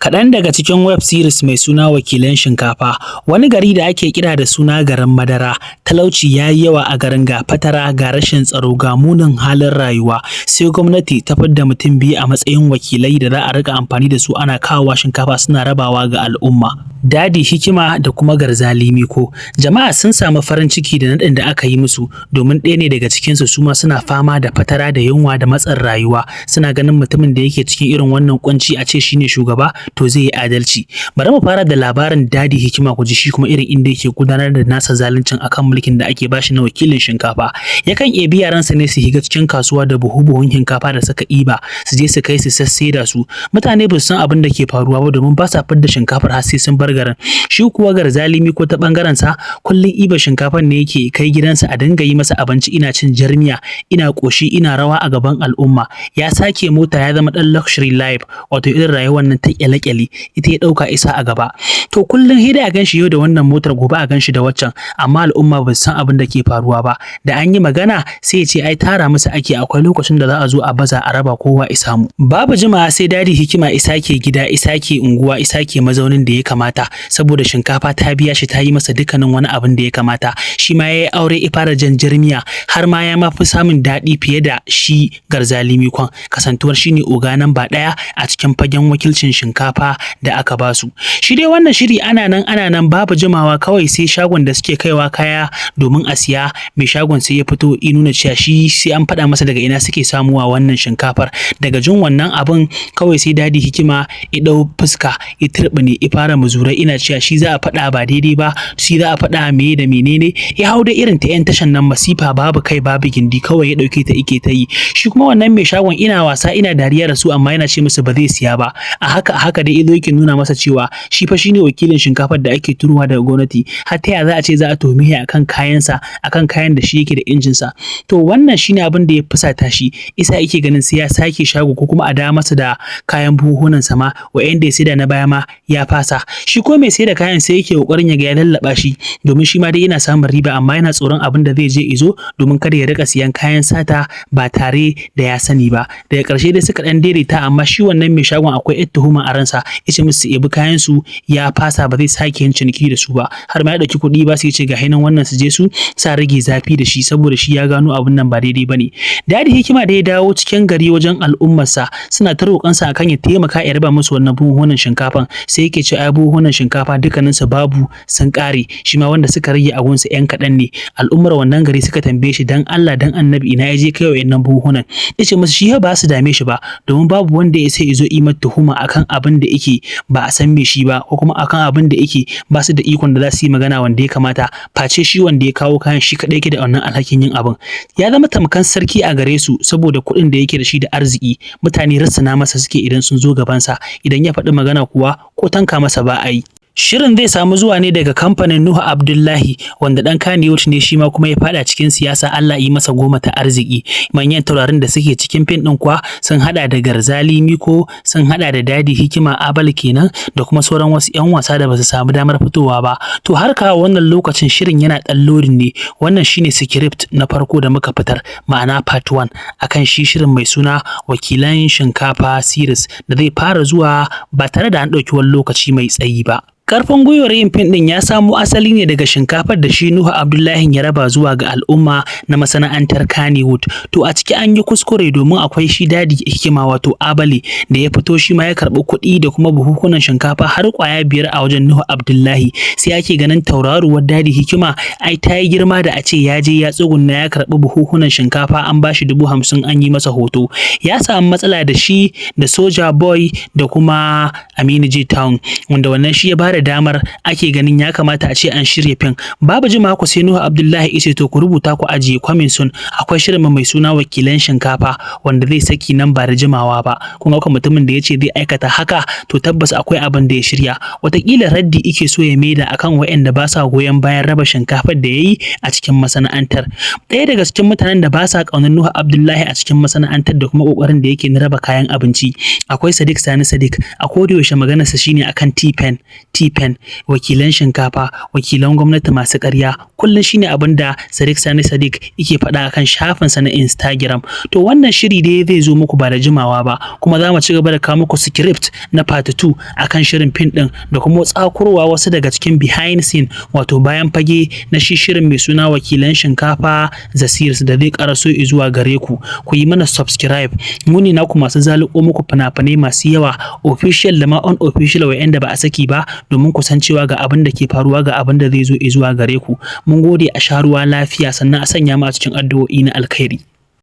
Kaɗan daga cikin web series mai suna Wakilan Shinkafa, wani gari da ake kira da suna garin madara, talauci ya yi yawa a garin, ga fatara, ga rashin tsaro, ga munin halin rayuwa, sai gwamnati ta fidda mutum biyu a matsayin wakilai da za a riƙa amfani da su ana kawowa shinkafa suna rabawa ga al'umma. Dadi Hikima da kuma Garzali Miko. Jama'a sun samu farin ciki da naɗin da aka yi musu domin ɗaya ne daga cikinsu su ma suna fama da fatara da yunwa da matsin rayuwa. Suna ganin mutumin da yake cikin irin wannan kunci a ce shine shugaba to zai yi adalci. Bari mu fara da labarin Dadi Hikima ku ji shi kuma irin inda yake gudanar da nasa zaluncin akan mulkin da ake bashi na wakilin shinkafa. Yakan ebi yaransa ne su higa cikin kasuwa da buhu-buhun shinkafa da suka ɗiba su je su kai su sassaida su. Mutane ba su san abin da ke faruwa ba domin ba sa fidda shinkafar har sai sun bar garin. Shi kuwa Garzali Miko ta bangaren sa kullun iba shinkafar ne yake kai gidansa a dinga yi masa abinci, ina cin jarmiya, ina koshi, ina rawa a gaban al'umma. Ya sake mota ya zama dan luxury life, wato irin rayuwar nan ta kyale-kyale ita ya dauka isa a gaba. To kullun hida a ganshi yau da wannan motar, gobe a ganshi da waccan, amma al'umma ba su san abin da ke faruwa ba. Da an yi magana sai ya ce ai tara musu ake, akwai lokacin da za a zo a baza a raba kowa isa mu. Babu jimawa sai Dadi Hikima isa ke gida, isa ke unguwa, isa ke mazaunin da ya kamata, saboda shinkafa ta biya shi, ta yi masa dukkanin wani abin da ya kamata. Shi ma ya yi aure, ya fara jan jarmiya, har ma ya mafi samun daɗi fiye da shi Garzali Mikon, kasantuwar shi ne oga namba ɗaya a cikin fagen wakilcin shinkafa da aka ba su. Shi dai wannan shiri ana nan babu jimawa kawai sai shagon da suke kaiwa kaya domin a siya, mai shagon sai ya fito ya nuna cewa shi sai an faɗa masa daga ina suke samuwa wannan shinkafar. Daga jin wannan abin kawai sai Dadi Hikima ya ɗau fuska, ya turɓune, ya fara muzurai, ina cewa shi za a faɗa ba daidai ba, shi za a faɗa meye da menene. Ya hau da irin ta 'yan tashan nan masifa babu kai babu gindi, kawai ya ɗauke ta ike ta yi. Shi kuma wannan mai shagon ina wasa ina dariya da su, amma yana ce musu ba zai siya ba. A haka dai izo yake nuna masa cewa shi fa shine wakilin shinkafar da ake turowa daga gwamnati. Har ta ya za a ce za a tuhumi shi akan kayansa, akan kayan da shi yake da injinsa. To wannan shine abin da ya fusata shi, isa yake ganin sai ya sake shago ko kuma a dawo masa da kayan buhunan sa ma, wa'anda ya saida na baya ma ya fasa. Shi ko mai saida kayan sai yake kokarin ya ga ya lallaba shi, domin shi ma dai yana samun riba, amma yana tsoron abin da zai je izo domin kada ya rika siyan kayan sata ba tare da ya sani ba. Daga ƙarshe dai suka dan daidaita, amma shi wannan mai shagon akwai ƴar tuhuma a ransa, yace musu su ebi kayan su, ya fasa ba zai sake yin ciniki da su ba. Har ma ya dauki kuɗi ba sai ya ce ga hinan wannan su je su sa rage zafi da shi, saboda shi ya gano abin nan ba daidai bane. Dadi Hikima da ya dawo cikin gari wajen al'ummarsa suna ta roƙonsa akan ya taimaka ya raba musu wannan buhunan shinkafan, sai yake ce ai buhunan shinkafa dukkaninsu babu, sun ƙare. Shi ma wanda suka rage a gunsa 'yan kaɗan ne. Al'ummar wannan gari suka tambaye shi dan Allah dan Annabi ina ya je kai wa'annan buhunan. Yace musu shi ba su dame shi ba, domin babu wanda ya sai izo imar tuhuma akan abin da yake ba a san me shi ba, ko kuma akan abin da yake ba su da ikon da za su yi magana wanda ya kamata, face shi wanda ya kawo kayan shi kaɗai yake da wannan alhakin yin abin. Ya zama tamkan sarki a gare su saboda kuɗin da yake da shi da arziki. Mutane rassana masa suke idan sun zo gabansa, idan ya faɗi magana kuwa ko tanka masa ba a yi. Shirin zai samu zuwa ne daga kamfanin Nuhu Abdullahi, wanda ɗan Kannywood ne shi ma kuma ya faɗa cikin siyasa, Allah yi masa goma ta arziki. Manyan taurarin da suke cikin fim ɗin kuwa sun haɗa da Garzali Miko, sun haɗa da Dadi Hikima Abal kenan, da kuma sauran wasu 'yan wasa da ba su samu damar fitowa ba. To har kawo wannan lokacin shirin yana ɗan loading ne. Wannan shine script na farko da muka fitar, ma'ana part 1 akan shi shirin mai suna Wakilan Shinkafa series da zai fara zuwa ba tare da an ɗauki wani lokaci mai tsayi ba. Karfin gwiwar yin fim ɗin ya samo asali ne daga shinkafar da shi Nuhu Abdullahi ya raba zuwa ga al'umma na masana'antar Kannywood. To a ciki an yi kuskure, domin akwai shi Dadi Hikima wato Abale da ya fito shi ma ya karɓi kuɗi da kuma buhuhunan shinkafa har ƙwaya 5 a wajen Nuhu Abdullahi. Sai ake ganin tauraruwar Dadi Hikima ai ta yi girma da a ce ya je ya tsugunna ya karɓi buhuhunan shinkafa an ba shi 50,000 an yi masa hoto. Ya samu matsala da shi da Soja Boy da kuma Aminu J Town, wanda wannan shi ya ba da damar ake ganin ya kamata a ce an shirya fim. Babu jima ku sai Nuhu Abdullahi yace to ku rubuta ku ajiye coming soon, akwai shirin mai suna Wakilan Shinkafa wanda zai saki nan ba da jimawa ba. Kuma kuma mutumin da yace zai aikata haka to tabbas akwai abin da ya shirya. Wataƙila raddi yake so ya maida akan waɗanda ba sa goyon bayan raba shinkafar da yayi a cikin masana'antar. Ɗaya daga cikin mutanen da ba sa ƙaunar Nuhu Abdullahi a cikin masana'antar da kuma ƙoƙarin da yake na raba kayan abinci, akwai Sadiq Sani Sadiq. A koda yaushe maganarsa shine akan T-Pen anti-pen, wakilan shinkafa, wakilan gwamnati masu ƙarya, kullum shine abin da Sadiq Sani Sadiq yake faɗa akan shafinsa na Instagram. To wannan shiri dai zai zo muku ba da jimawa ba, kuma za mu ci gaba da kawo muku script na part 2 akan shirin fim ɗin da kuma tsakurwa wasu daga cikin behind scene, wato bayan fage na shi shirin mai suna wakilan shinkafa The Series da zai karaso zuwa gare ku. Ku yi mana subscribe, mu ne naku masu zaluko muku fina-finai masu yawa, official da ma unofficial wa'anda ba a saki ba, domin ku san cewa ga abin da ke faruwa, ga abin da zai zo zuwa gare ku. Mun gode, a sha ruwa lafiya, sannan a sanya mu a cikin addu'o'i na alkhairi.